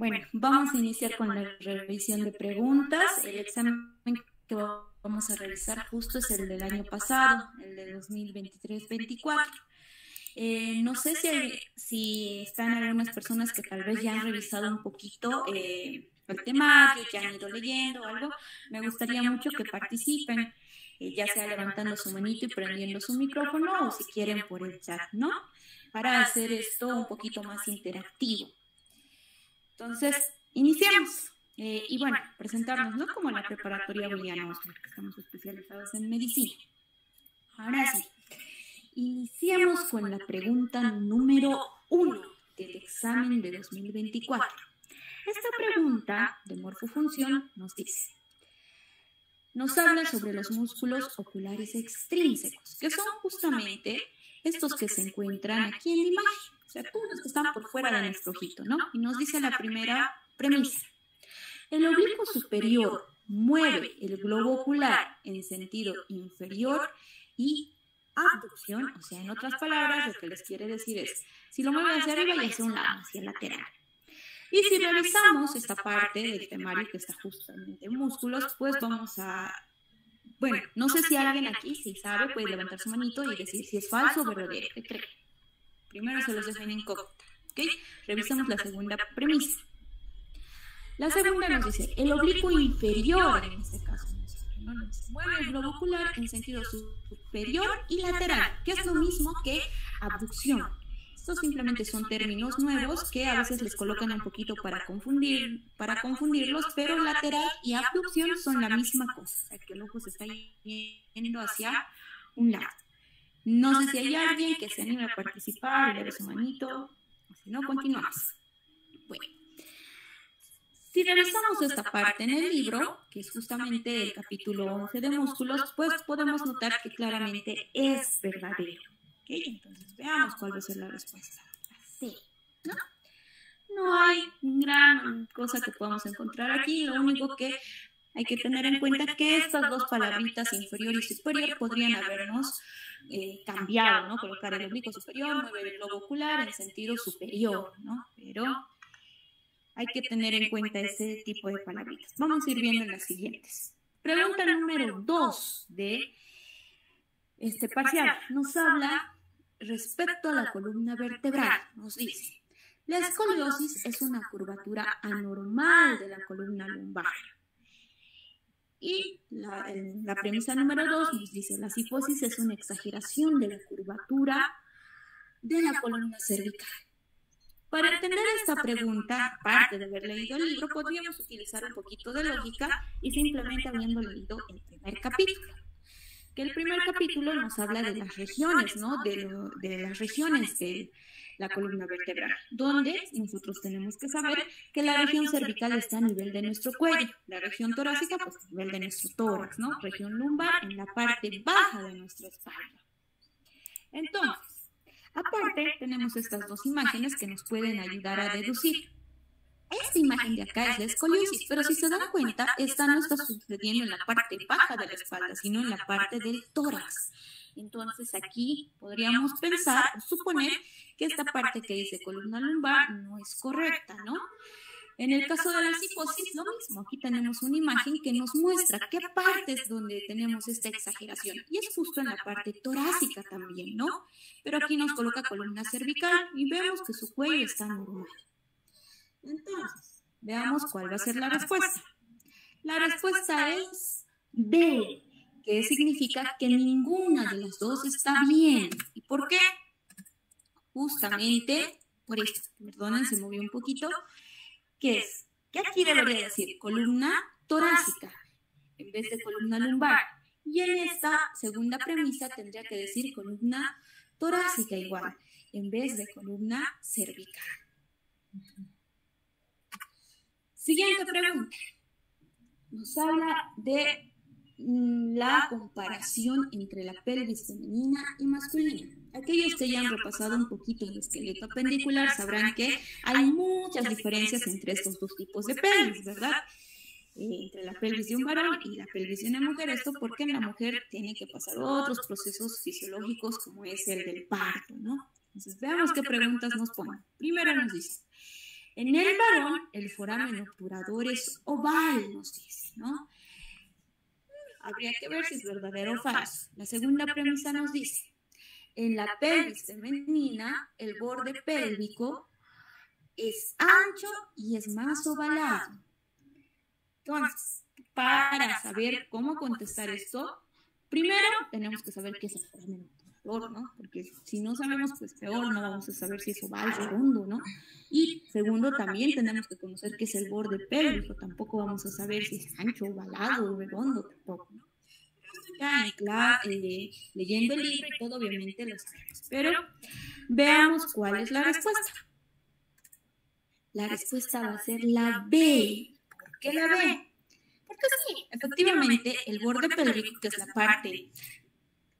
Bueno, vamos a iniciar con la revisión de preguntas. El examen que vamos a revisar justo es el del año pasado, el de 2023-24. No sé si están algunas personas que tal vez ya han revisado un poquito el temario, ya han ido leyendo o algo. Me gustaría mucho que participen, ya sea levantando su manito y prendiendo su micrófono o si quieren por el chat, ¿no? Para hacer esto un poquito más interactivo. Entonces, iniciamos. Y bueno, presentarnos, ¿no? Como la preparatoria William Osler, que estamos especializados en medicina. Ahora sí, iniciamos con la pregunta número 1 del examen de 2024. Esta pregunta de morfofunción nos dice, nos habla sobre los músculos oculares extrínsecos, que son justamente estos que se encuentran aquí en la imagen, o sea, todos los que están por fuera de nuestro ojito, ¿no? Y nos dice la primera premisa. El oblicuo superior mueve el globo ocular en sentido inferior y abducción, o sea, en otras palabras, lo que les quiere decir es, si lo mueve hacia arriba y hacia un lado, hacia el lateral. Y si revisamos esta parte del temario que está justamente en músculos, pues vamos a... Bueno, no sé si alguien aquí, si sabe, puede levantar su manito y decir si es falso o verdadero. ¿Qué cree? Primero se los dejo en incógnita, ¿ok? Revisamos la segunda premisa. La segunda nos dice, el oblicuo inferior, en este caso, ¿no? Mueve el globo ocular en sentido superior y lateral, que es lo mismo que abducción. Estos simplemente son términos nuevos que a veces les colocan un poquito para confundirlos, pero lateral y abducción son la misma cosa, o sea, que el ojo se está yendo hacia un lado. No sé si hay alguien que se anime a participar, le dé su manito, o si no, continuamos. Bueno, si revisamos esta parte en el libro, que es justamente el capítulo 11 de músculos, pues podemos notar que claramente es verdadero. ¿Okay? Entonces veamos cuál va a ser la respuesta. Sí, ¿no? No hay gran cosa que podamos encontrar aquí, lo único que hay que tener en cuenta que estas dos palabritas inferior y superior podrían habernos cambiado, ¿no? Colocar el oblicuo superior, mover el globo ocular en sentido superior, ¿no? Pero hay que tener en cuenta ese tipo de palabritas. Vamos a ir viendo en las siguientes. Pregunta número 2 de este parcial. Nos habla respecto a la columna vertebral. Nos dice, la escoliosis es una curvatura anormal de la columna lumbar. Y la premisa número 2 nos dice, la cifosis es una exageración de la curvatura de la columna cervical. Para entender esta pregunta, aparte de haber leído el libro, podríamos utilizar un poquito de lógica y simplemente habiendo leído el primer capítulo. Que el primer capítulo nos habla de las regiones, ¿no? De las regiones de la columna vertebral, donde nosotros tenemos que saber que la región cervical está a nivel de nuestro cuello, la región torácica, pues a nivel de nuestro tórax, ¿no? Región lumbar en la parte baja de nuestra espalda. Entonces, aparte, tenemos estas dos imágenes que nos pueden ayudar a deducir. Esta imagen de acá es la escoliosis, pero si se dan cuenta, esta no está sucediendo en la parte baja de la espalda, sino en la parte del tórax. Entonces aquí podríamos pensar o suponer que esta parte que dice columna lumbar no es correcta, ¿no? En el caso de la cifosis, lo mismo. Aquí tenemos una imagen que nos muestra qué partes donde tenemos esta exageración. Y es justo en la parte torácica también, ¿no? Pero aquí nos coloca columna cervical y vemos que su cuello está normal. Entonces, veamos cuál va a ser la respuesta. La respuesta es B, que significa que ninguna de las dos está bien. ¿Y por qué? Justamente por esto. Perdonen, se movió un poquito. ¿Qué es? Que aquí debería decir columna torácica en vez de columna lumbar. Y en esta segunda premisa tendría que decir columna torácica igual, en vez de columna cervical. Siguiente pregunta. Nos habla de la comparación entre la pelvis femenina y masculina. Aquellos que ya han repasado un poquito el esqueleto apendicular sabrán que hay muchas diferencias entre estos dos tipos de pelvis, ¿verdad? Entre la pelvis de un varón y la pelvis de una mujer. Esto porque en la mujer tiene que pasar otros procesos fisiológicos como es el del parto, ¿no? Entonces veamos qué preguntas nos ponen. Primero nos dice, En el varón, el foramen obturador es oval, nos dice, ¿no? Habría que ver si es verdadero o falso. La segunda premisa nos dice, en la pelvis femenina, el borde pélvico es ancho y es más ovalado. Entonces, para saber cómo contestar esto, primero tenemos que saber qué es el foramen obturador, ¿no? Porque si no sabemos, pues peor, no vamos a saber si es oval, redondo, ¿no? Y segundo, también tenemos que conocer qué es el borde pélvico, tampoco vamos a saber si es ancho, ovalado, redondo, tampoco, ¿no? Ya leyendo el libro y todo, obviamente lo sabemos. Pero veamos cuál es la respuesta. La respuesta va a ser la B. ¿Por qué la B? Porque sí, efectivamente, el borde pélvico, que es la parte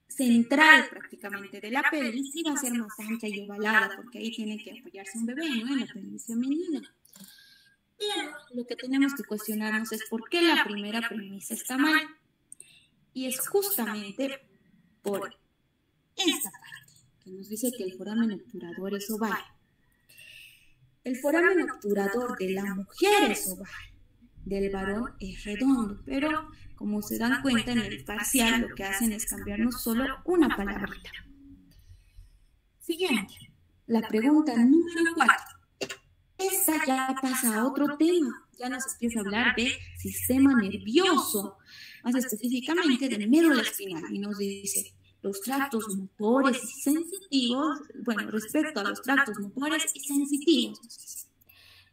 central prácticamente de la pelvis, sí va a ser más ancha y ovalada, porque ahí tiene que apoyarse un bebé, ¿no? En la pelvis femenina. Pero lo que tenemos que cuestionarnos es por qué la primera premisa está mal. Y es justamente por esta parte, que nos dice que el foramen obturador es oval. El foramen obturador de la mujer es oval, del varón es redondo, pero como se dan cuenta en el parcial, lo que hacen es cambiarnos solo una palabrita. Siguiente, la pregunta número 4. Esta ya pasa a otro tema, ya nos empieza a hablar de sistema nervioso, más específicamente de médula espinal, y nos dice los tractos motores y sensitivos, bueno, respecto a los tractos motores y sensitivos.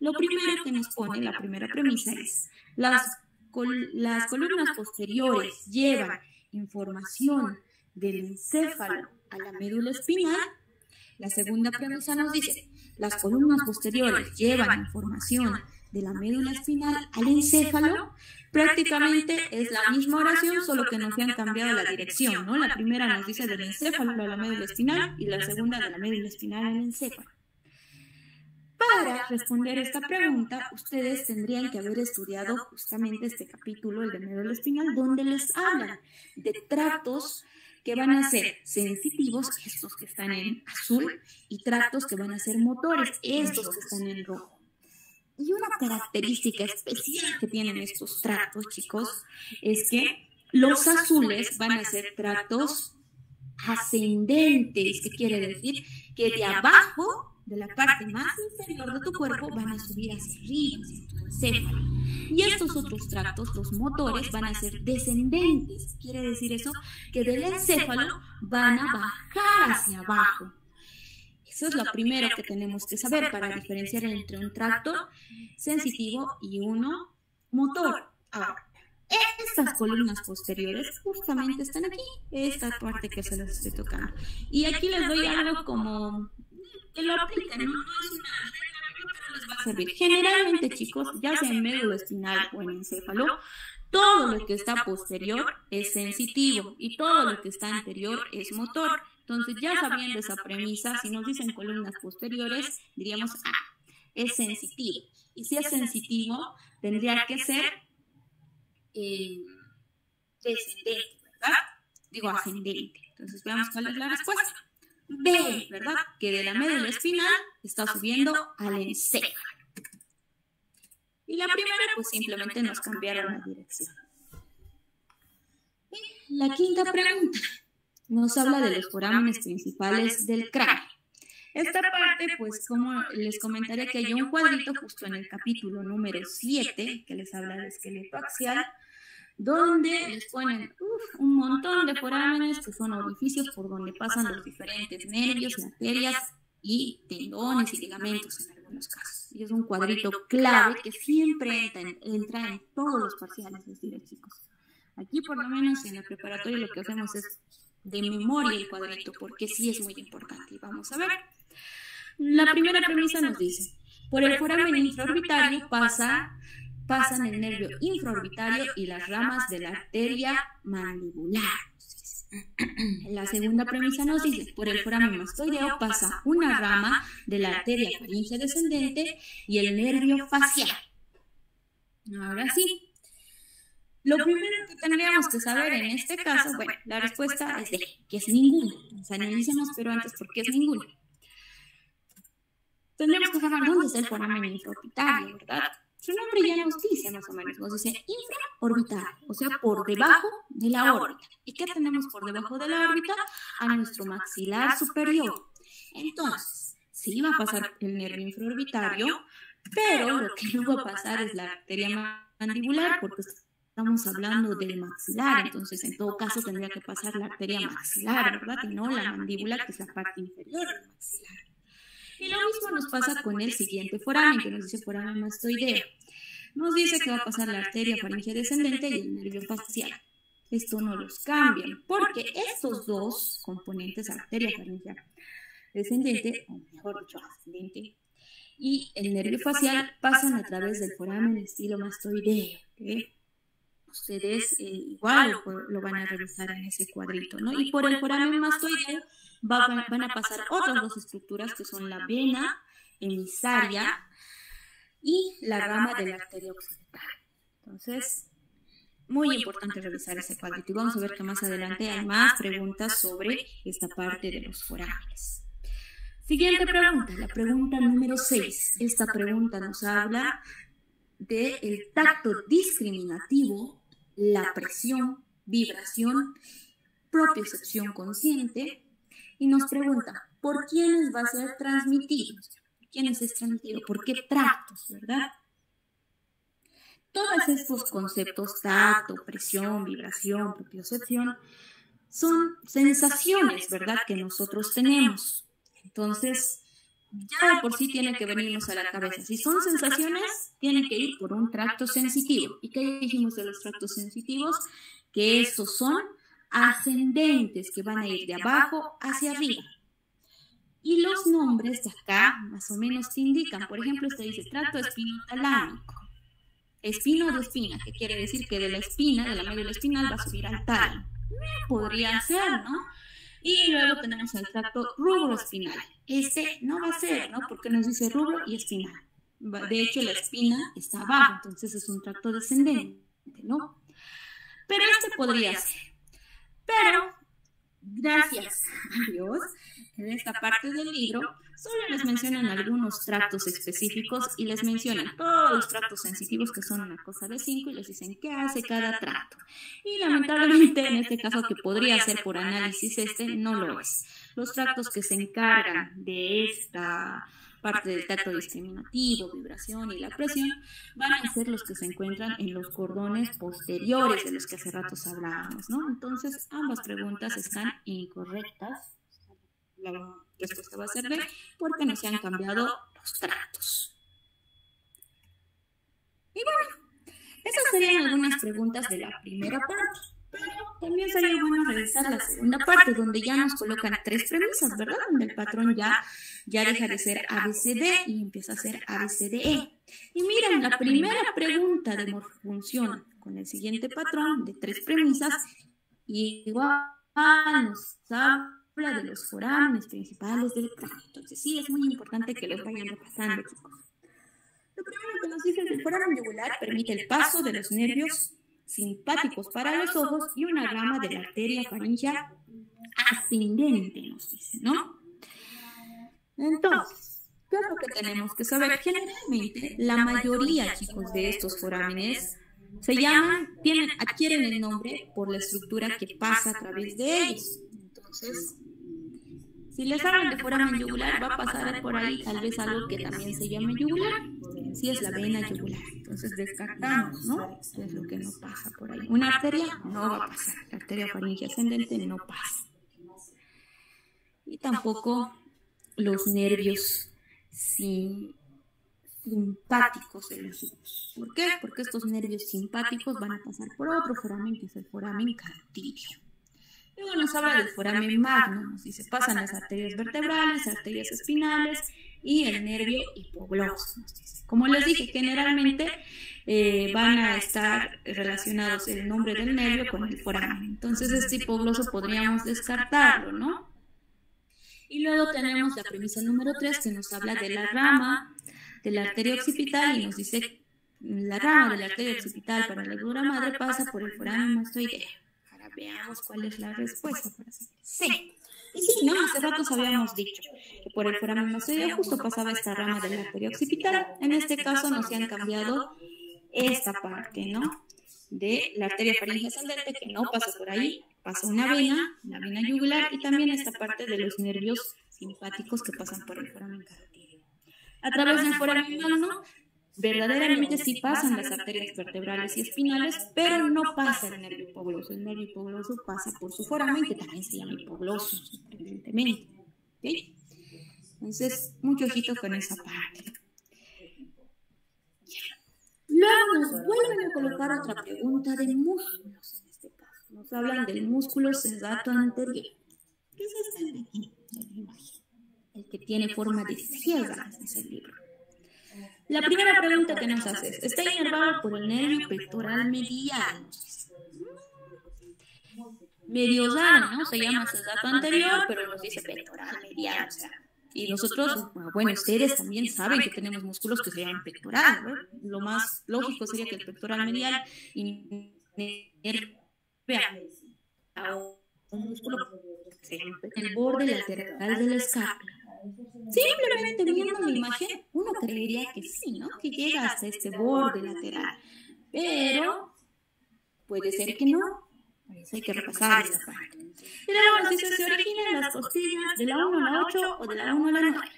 Lo primero que nos pone, la primera premisa es, las columnas posteriores llevan información del encéfalo a la médula espinal. La segunda premisa nos dice, las columnas posteriores llevan información de la médula espinal al encéfalo. Prácticamente es la misma oración, solo que nos han cambiado la dirección, ¿no? La primera nos dice del encéfalo a la médula espinal y la segunda de la médula espinal al encéfalo. Para responder esta pregunta, ustedes tendrían que haber estudiado justamente este capítulo, el de médula espinal, donde les hablan de tractos que van a ser sensitivos, estos que están en azul, y tractos que van a ser motores, estos que están en rojo. Y una característica especial que tienen estos tractos, chicos, es que los azules van a ser tractos ascendentes. ¿Qué quiere decir? Que de abajo, de la parte más inferior de tu cuerpo, van a subir hacia arriba, hacia tu encéfalo. Y estos otros tractos, los motores, van a ser descendentes. Quiere decir eso, que del encéfalo van a bajar hacia abajo. Eso es lo primero que tenemos que saber para diferenciar entre un tracto sensitivo y uno motor. Ahora, estas columnas posteriores justamente están aquí, esta parte que se les estoy tocando. Y aquí les doy algo como que lo apliquen, no es una regla, pero les va a servir. Generalmente, chicos, ya sea en médula espinal o en encéfalo, todo lo que está posterior es sensitivo y todo lo que está anterior es motor. Entonces, ya sabiendo esa premisa, si nos dicen columnas posteriores, diríamos, es sensitivo. Y si es sensitivo, tendría que ser descendente, ¿verdad? Digo ascendente. Entonces, veamos cuál es la respuesta. B, ¿verdad? Que de la médula espinal está subiendo al encéfalo. Y la primera, pues simplemente nos cambiaron la dirección. La quinta pregunta nos habla de los forámenes principales del cráneo. Esta parte, pues como les comentaré que hay un cuadrito justo en el capítulo número 7, que les habla de esqueleto axial, donde les ponen un montón de forámenes que son orificios por donde pasan los diferentes nervios, arterias y tendones y ligamentos en algunos casos. Y es un cuadrito clave que siempre entra en todos los parciales, les diré, chicos. Aquí por lo menos en la preparatoria lo que hacemos es de memoria el cuadrito, porque sí es muy importante. Y vamos a ver. La primera premisa nos dice, por el foramen infraorbitario pasan el nervio infraorbitario y las ramas de la arteria mandibular. La segunda premisa nos dice, por el foramen mastoideo pasa una rama de la arteria faríngea descendente y el nervio facial. Ahora sí. Lo primero que tendríamos que saber en este caso, bueno, la respuesta es D, que es ninguna. Nos analicemos, pero antes, ¿por qué es ninguna? tendríamos que saber dónde está el foramen infraorbitario, ¿verdad? Su nombre ya nos dice más o menos, nos dice infraorbitario, o sea, por debajo de la órbita. ¿Y qué tenemos por debajo de la órbita? A nuestro maxilar superior. Entonces, sí va a pasar el nervio infraorbitario, pero lo que no va a pasar es la arteria mandibular, porque estamos hablando del maxilar, entonces en todo caso tendría que pasar la arteria maxilar, ¿verdad? Y no la mandíbula, que es la parte inferior del maxilar. Y lo mismo nos pasa con el siguiente foramen, que nos dice foramen mastoideo. Nos dice que va a pasar la arteria faríngea descendente y el nervio facial. Esto no los cambian, porque estos dos componentes, arteria faríngea descendente, o mejor dicho, ascendente, y el nervio facial pasan a través del foramen estilomastoideo, ¿okay? Ustedes igual lo van a revisar en ese cuadrito, ¿no? Y por el foramen mastoideo van a pasar otras dos estructuras que son la vena emisaria y la rama de la arteria occipital. Entonces, muy importante revisar ese cuadrito. Y vamos a ver que más adelante hay más preguntas sobre esta parte de los forámenes. Siguiente pregunta, la pregunta número 6. Esta pregunta nos habla del tacto discriminativo, la presión, vibración, propiocepción consciente, y nos pregunta, ¿por quiénes va a ser transmitido? ¿Quiénes es transmitido? ¿Por qué tractos, verdad? Todos estos conceptos, tacto, presión, vibración, propiocepción, son sensaciones, ¿verdad?, que nosotros tenemos. Entonces, ya de por sí tiene que venirnos a la cabeza. Si son sensaciones, tienen que ir por un tracto sensitivo. ¿Y qué dijimos de los tractos sensitivos? Que estos son ascendentes, que van a ir de abajo hacia arriba. Y los nombres de acá más o menos te indican. Por ejemplo, este dice tracto espinotalámico. Espino de espina, que quiere decir que de la espina, de la médula espinal, va a subir al tálamo. Podría ser, ¿no? Y luego tenemos el tracto rubroespinal. Este no va a ser, ¿no? Porque nos dice rubro y espinal. De hecho, la espina está abajo, entonces es un tracto descendente, ¿no? Pero este podría ser. Pero, gracias a Dios, en esta parte del libro solo les mencionan algunos tractos específicos y les mencionan todos los tractos sensitivos, que son una cosa de 5, y les dicen qué hace cada tracto. Y lamentablemente en este caso, que podría ser por análisis, no lo es. Los tractos que se encargan de esta parte del tacto discriminativo, vibración y la presión, van a ser los que se encuentran en los cordones posteriores, de los que hace ratos hablábamos, ¿no? Entonces, ambas preguntas están incorrectas. La respuesta va a ser B, porque no se han cambiado los tractos. Y bueno, esas serían algunas preguntas de la primera parte. Pero también sería bueno revisar la segunda parte, donde ya nos colocan 3 premisas, ¿verdad? Donde el patrón ya deja de ser ABCD y empieza a ser ABCDE. Y miren, la primera pregunta de morfofunción con el siguiente patrón de 3 premisas, igual nos habla de los forámenes principales del cráneo. Entonces sí, es muy importante que los vayan repasando, chicos. Lo primero que nos dice es que el foramen yugular permite el paso de los nervios simpáticos para los ojos y una rama de la arteria faríngea ascendente, nos dice, ¿no? Entonces, ¿qué es lo que tenemos que saber? Generalmente, la mayoría, chicos, de estos forámenes adquieren el nombre por la estructura que pasa a través de ellos. Entonces, si les hablan de foramen yugular, va a pasar por ahí tal vez algo que también se llame yugular. Si es la vena yugular. Entonces descartamos, ¿no? Esto es lo que no pasa por ahí. Una arteria no va a pasar. La arteria faríngea ascendente no pasa. Y tampoco los nervios simpáticos de los ojos. ¿Por qué? Porque estos nervios simpáticos van a pasar por otro foramen, que es el foramen carotideo. Luego nos habla del foramen magno, nos dice, pasan las arterias vertebrales, arterias espinales y el nervio hipogloso. Como les dije, generalmente van a estar relacionados el nombre del nervio con el foramen. Entonces este hipogloso podríamos descartarlo, ¿no? Y luego tenemos la premisa número 3, que nos habla de la rama de la arteria occipital y nos dice, la rama de la arteria occipital para la dura madre pasa por el foramen mastoideo. Veamos cuál es la respuesta. Sí. Y sí, ¿no? Hace rato habíamos dicho que por el foramen mastoideo justo pasaba esta rama de la arteria occipital. En este caso nos han cambiado esta parte, ¿no? De la arteria faríngea ascendente, que no pasa por ahí, pasa una vena yugular, y también esta parte de los nervios simpáticos que pasan por el foramen carotídeo. A través del foramen magno, verdaderamente sí pasan las arterias vertebrales y espinales, pero no pasa el nervio hipogloso. El nervio hipogloso pasa por su foramen, que también se llama hipogloso, sorprendentemente. ¿Okay? Entonces, mucho ojito con esa parte. Luego nos vuelven a colocar otra pregunta de músculos, en este caso. Nos hablan del músculo sensato anterior. ¿Qué es este de aquí? El que tiene forma de ciega, es el libro. La primera pregunta que nos hace es, ¿está inervado por el nervio pectoral medial? Medio raro, ¿no? Se llama sensato anterior, pero nos dice pectoral medial, o sea. Y nosotros, bueno, ustedes también saben que tenemos músculos que se llaman pectoral, ¿no? Lo más lógico sería que el pectoral medial inerve a un músculo que se llama el borde lateral de la escápula. Simplemente viendo la imagen, uno creería que sí, ¿no? Que llega hasta este borde lateral. Pero puede ser que no. Por eso hay que repasar esta parte. Y luego nos dice, se originan las costillas de la 1 a la 8 o de la 1 a la 9.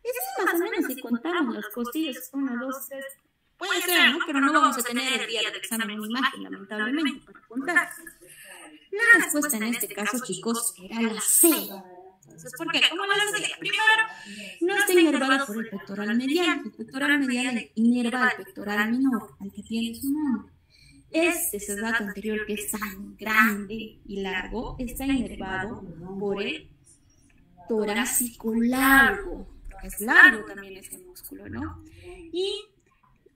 Eso es más o menos si contamos las costillas 1, 2, 3. Puede ser, ¿no? Pero no vamos a tener el día del examen una imagen, lamentablemente, para contar. La respuesta en este caso, chicos, era la C. Entonces, ¿por qué? ¿Cómo la C? Primero, no está inervada por el pectoral medial. El pectoral medial inerva al pectoral menor, al que tiene su nombre. Este sensato anterior, que es tan grande y largo, está inervado por el torácico largo. Es largo también este músculo, ¿no? Y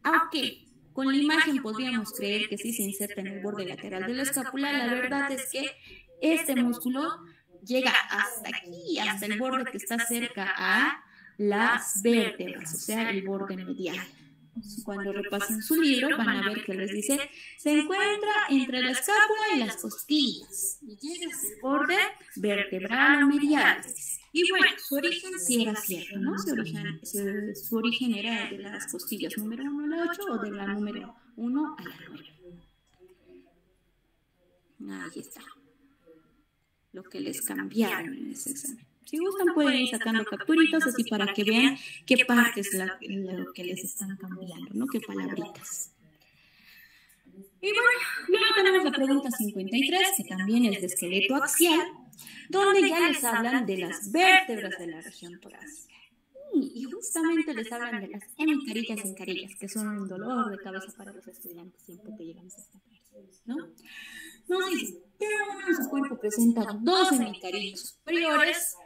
aunque con la imagen podríamos creer que sí se inserta en el borde lateral de la escápula, la verdad es que este músculo llega hasta aquí, hasta el borde que está cerca a las vértebras, o sea, el borde medial. Cuando repasen su libro van a ver que les dice, se encuentra entre la escápula y las costillas y llega hasta el borde vertebral o medial. Y bueno, su origen sí era cierto, ¿no? Su origen era de las costillas número 1 a la 8 o de la número 1 a la 9. Ahí está. Lo que les cambiaron en ese examen. Si gustan pueden ir sacando capturitas así para que vean qué parte es lo que les están cambiando, ¿no? Qué palabritas. Y bueno, luego tenemos la pregunta 53, que también es de esqueleto axial, donde ya les hablan de las vértebras de la región torácica. Y justamente les hablan de las hemicarillas y encarillas, que son un dolor de cabeza para los estudiantes siempre que llegamos a esta parte, ¿no? Nos dicen, su cuerpo presenta dos hemicarillas superiores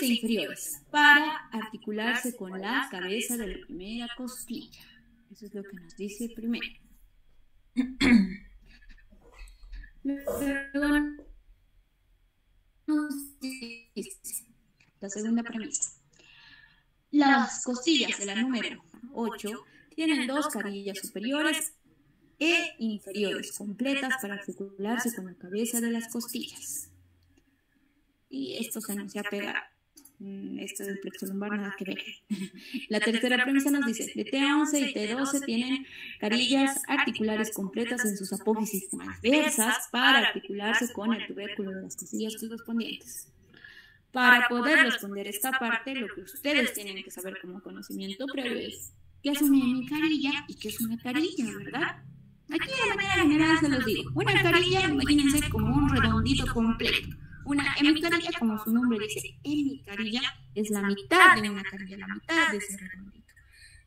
e inferiores para articularse con la cabeza de la primera costilla. Eso es lo que nos dice primero. Luego nos dice la segunda premisa. Las costillas de la número 8 tienen dos carillas superiores e inferiores completas para articularse con la cabeza de las costillas. Y esto se nos apega. Esto del plexo lumbar nada que ver. La tercera premisa nos dice, de T11 y T12 tienen carillas articulares completas en sus apófisis transversas para articularse con el tubérculo de las costillas correspondientes. Para poder responder esta parte, lo que ustedes tienen que saber como conocimiento previo es qué es una hemicarilla y qué es una carilla, ¿verdad? Aquí de manera general se los digo. Una carilla, imagínense como un redondito completo. Una hemicarilla, como su nombre dice, hemicarilla es la mitad de una carilla, la mitad de ese redondito,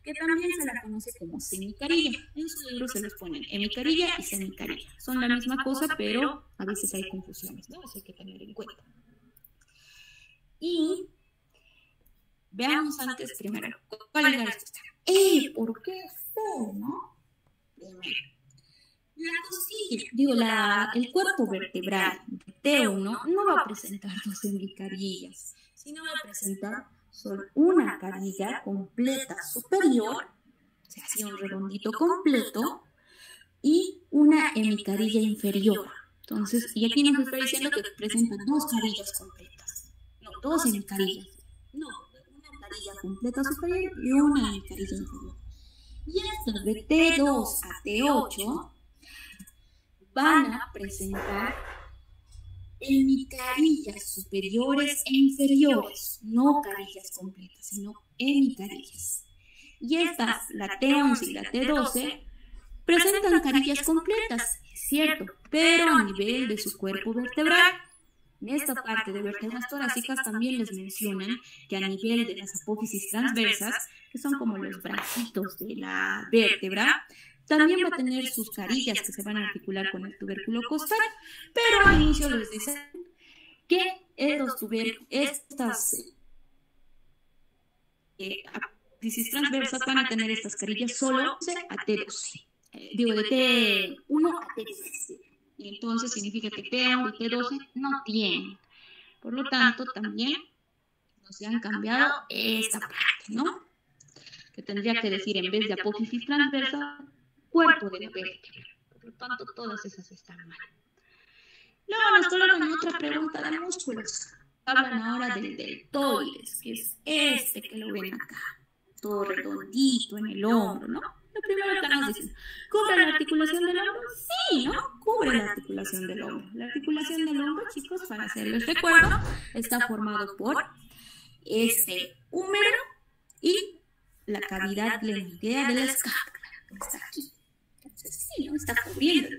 que también se la conoce como semicarilla. En su libro se los ponen hemicarilla y semicarilla. Son la misma cosa, pero a veces hay confusiones, ¿no? Eso hay que tener en cuenta. Y veamos antes primero, ¿cuál es la respuesta? ¿Por qué esto, no? Primero. La costilla, el cuerpo vertebral de T1 no va a presentar dos hemicarillas, sino va a presentar solo una carilla completa superior, o sea, así un redondito completo, y una hemicarilla inferior. Entonces, y aquí nos está diciendo que presentan dos carillas completas. No, dos hemicarillas. No, una carilla completa superior y una hemicarilla inferior. Y estos de T2 a T8 van a presentar hemicarillas superiores e inferiores, no carillas completas, sino hemicarillas. Y estas, la T11 y la T12, presentan carillas completas, es cierto, pero a nivel de su cuerpo vertebral. En esta parte de vértebras torácicas también les mencionan que a nivel de las apófisis transversas, que son como los bracitos de la vértebra, también va a tener sus carillas que se van a articular con el tubérculo costal, pero al inicio les dicen que estas apófisis transversas van a tener estas carillas solo a T12, digo de T1 a T12. Y entonces significa que T1 y T12 no tienen. Por lo tanto, también nos han cambiado esta parte, ¿no? Que tendría que decir, en vez de apófisis transversa, cuerpo de la vértebra. Por lo tanto, todas esas están mal. Luego nos colocan otra pregunta de músculos. Hablan ahora del deltoides, que es este que lo ven acá. Todo redondito en el hombro, ¿no? Lo primero que nos dicen, ¿cubre la articulación del hombro? Sí, ¿no? Cubre la articulación del hombro. La articulación del hombro, chicos, para hacerles recuerdo, está formado por este húmero y la cavidad glenoidea de la escápula, que está aquí. Entonces, sí, ¿no? Está cubriendo.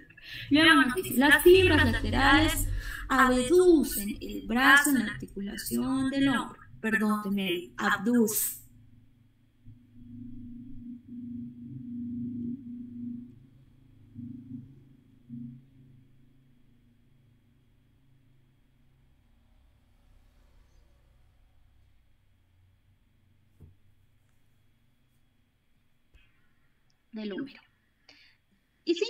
Luego nos dice, las fibras laterales abducen el brazo en la articulación del hombro. Perdón, abducen. Del húmero. Y sí,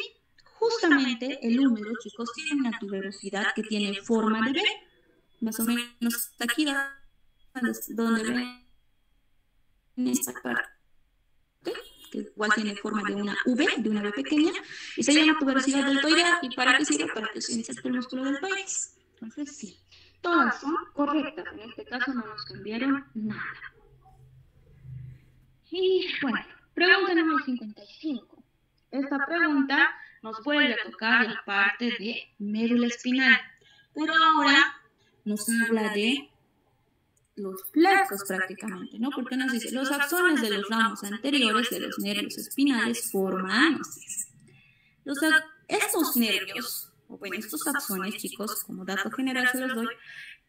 justamente el húmero, chicos, tiene una tuberosidad que tiene forma de B, más o menos aquí donde ven esta parte, que igual tiene forma de una V, de una V pequeña, y se llama tuberosidad deltoidea. ¿Y para qué sirve? Para que se inserte el músculo deltoides. Entonces sí, todas son correctas, en este caso no nos cambiaron nada. Y bueno, pregunta número 55. Esta pregunta nos vuelve a tocar la parte de médula espinal, pero ahora nos habla de los plexos prácticamente, ¿no? Porque nos dice, los axones de los ramos anteriores de los nervios espinales forman, estos nervios, o bueno, estos axones, chicos, como dato general se los doy,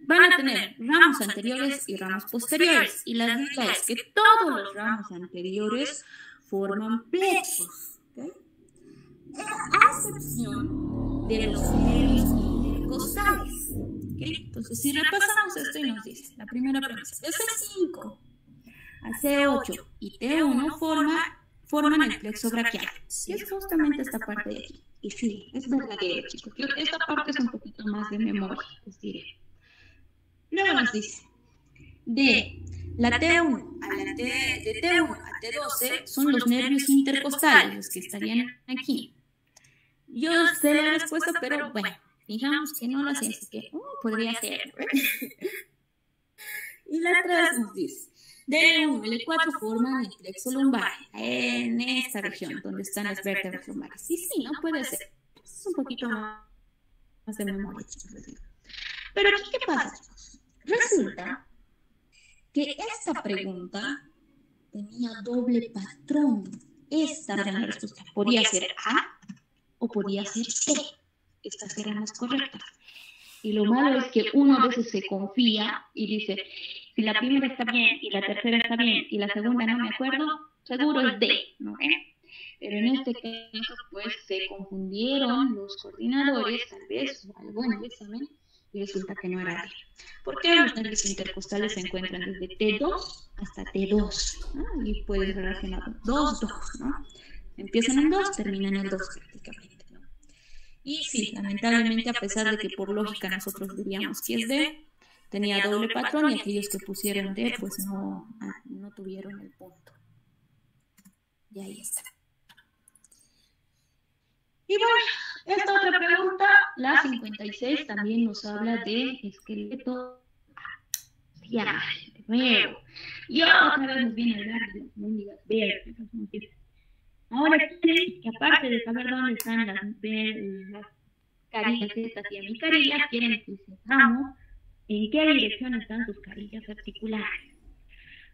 van a tener ramos anteriores y ramos posteriores, y la regla es que todos los ramos anteriores forman plexos, ¿okay? A excepción de los nervios intercostales. ¿Okay? Entonces, si repasamos esto y nos dice, la primera premisa, C5 a C8 y T1 forman el plexo braquial, y es justamente esta parte de aquí. Y sí, es verdadero, chicos. Esta parte es un poquito más de memoria, les diré. Luego nos dice, de T1 a T12 son los nervios intercostales, los que estarían aquí. Yo sé la respuesta, pero bueno, fijamos que no lo sé, así que podría ser. Y la 3 nos dice, D1 y L4 forman el plexo lumbar, en esta región donde están las vértebras lumbares. Sí, no puede ser. Es un poquito más de memoria, chicos. Pero aquí, ¿qué pasa, chicos? Resulta que esta pregunta tenía doble patrón. Esta era la respuesta. Podía ser A o podía ser C. Estas eran las correctas. Y lo malo es que uno a veces se confía y dice, si la primera está bien y la tercera está bien y la segunda no me acuerdo, seguro es D, ¿no? Pero en este caso, pues, se confundieron los coordinadores, tal vez, o algo en el examen, y resulta que no era D. ¿Por qué los nervios intercostales se encuentran desde T2 hasta T2? ¿No? Y puedes relacionar 2, ¿no? Empiezan en 2, terminan en 2 prácticamente, ¿no? Y sí, lamentablemente, a pesar de que por lógica nosotros diríamos que es D, tenía doble patrón y aquellos que pusieron D, pues no tuvieron el punto. Y ahí está. Y bueno, esta otra pregunta La 56 también nos habla de esqueleto facial, de nuevo. Y otra vez nos viene a hablar de las mendigas vértebras. Ahora quieren que aparte de saber dónde están las carillas estas y hemicarillas, quieren que sepamos en qué dirección están sus carillas articulares.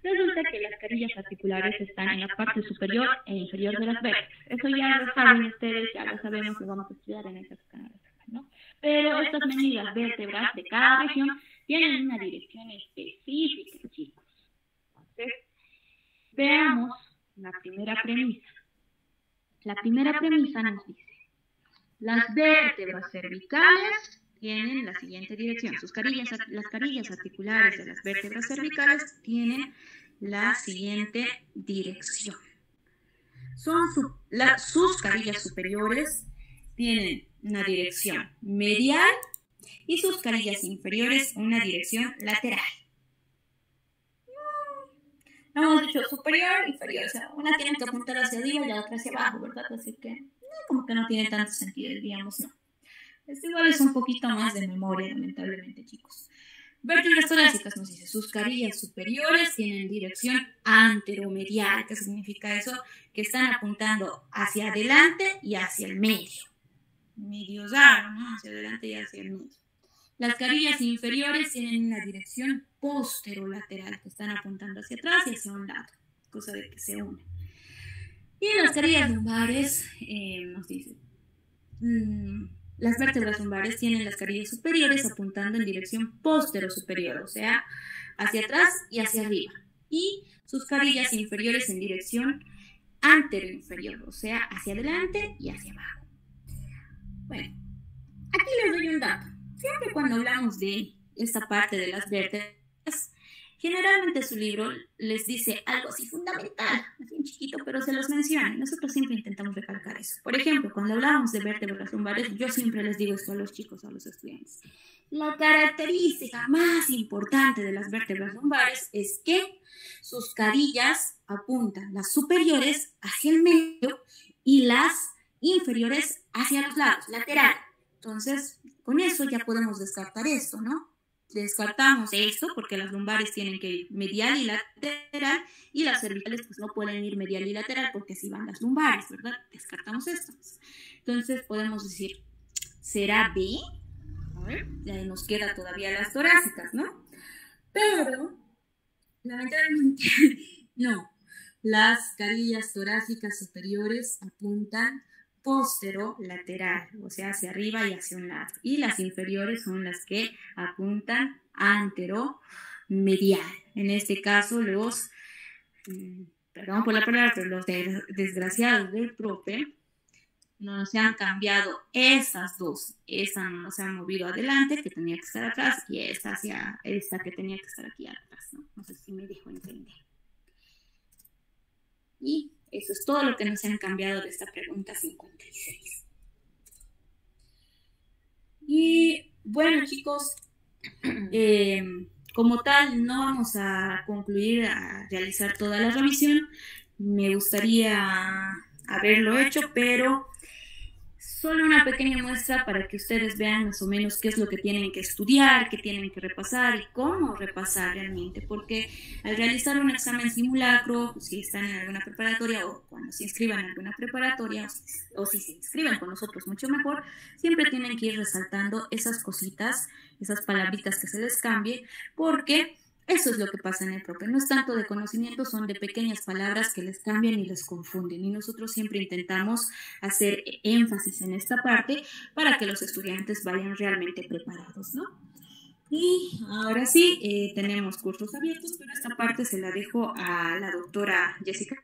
Resulta que las carillas articulares están en la parte superior e inferior de las vértebras. Eso ya lo saben ustedes, ya lo sabemos, lo vamos a estudiar en estas canales, ¿no? Pero estas mendigas vértebras de cada región tienen una dirección específica, chicos. Entonces, veamos la primera premisa. La primera premisa nos dice: las vértebras cervicales tienen la siguiente dirección. Las carillas articulares de las vértebras cervicales tienen la siguiente dirección. Sus carillas superiores tienen una dirección medial y sus carillas inferiores una dirección lateral. Hemos dicho superior, inferior, o sea, una tiene que apuntar hacia arriba y la otra hacia abajo, ¿verdad? Así que como que no tiene tanto sentido, diríamos, no. Igual es un poquito más de memoria, lamentablemente, chicos. Vértebras torácicas nos dice: sus carillas superiores tienen dirección anteromedial. ¿Qué significa eso? Que están apuntando hacia adelante y hacia el medio. Medio raro, ¿no? Hacia adelante y hacia el medio. Las carillas inferiores tienen una dirección posterolateral, que están apuntando hacia atrás y hacia un lado, cosa de que se unen. Y en las carillas lumbares nos dice: las vértebras lumbares tienen las carillas superiores apuntando en dirección postero-superior, o sea, hacia atrás y hacia arriba. Y sus carillas inferiores en dirección antero-inferior, o sea, hacia adelante y hacia abajo. Bueno, aquí les doy un dato. Siempre cuando hablamos de esta parte de las vértebras, generalmente su libro les dice algo así fundamental, así chiquito, pero se los menciona. Nosotros siempre intentamos recalcar eso. Por ejemplo, cuando hablamos de vértebras lumbares, yo siempre les digo esto a los chicos, a los estudiantes. La característica más importante de las vértebras lumbares es que sus carillas apuntan, las superiores hacia el medio y las inferiores hacia los lados, lateral. Entonces, con eso ya podemos descartar esto, ¿no? Descartamos esto porque las lumbares tienen que ir medial y lateral y las cervicales pues no pueden ir medial y lateral porque así van las lumbares, ¿verdad? Descartamos esto. Entonces podemos decir, ¿será B? A ver, ya nos queda todavía las torácicas, ¿no? Pero, lamentablemente, no. Las carillas torácicas superiores apuntan posterolateral, o sea, hacia arriba y hacia un lado. Y las inferiores son las que apuntan anteromedial. En este caso, perdón por la palabra, pero los desgraciados del profe no se han cambiado esas dos. Esa no se ha movido adelante, que tenía que estar atrás, y esta hacia esta que tenía que estar aquí atrás. No sé si me dejo entender. Y eso es todo lo que nos han cambiado de esta pregunta 56. Y bueno, chicos, como tal, no vamos a concluir a realizar toda la revisión. Me gustaría haberlo hecho, pero solo una pequeña muestra para que ustedes vean más o menos qué es lo que tienen que estudiar, qué tienen que repasar y cómo repasar realmente, porque al realizar un examen simulacro, si están en alguna preparatoria o cuando se inscriban en alguna preparatoria o si se inscriben con nosotros mucho mejor, siempre tienen que ir resaltando esas cositas, esas palabritas que se les cambie, porque eso es lo que pasa en el profe. No es tanto de conocimiento, son de pequeñas palabras que les cambian y les confunden. Y nosotros siempre intentamos hacer énfasis en esta parte para que los estudiantes vayan realmente preparados, ¿no? Y ahora sí, tenemos cursos abiertos, pero esta parte se la dejo a la doctora Jessica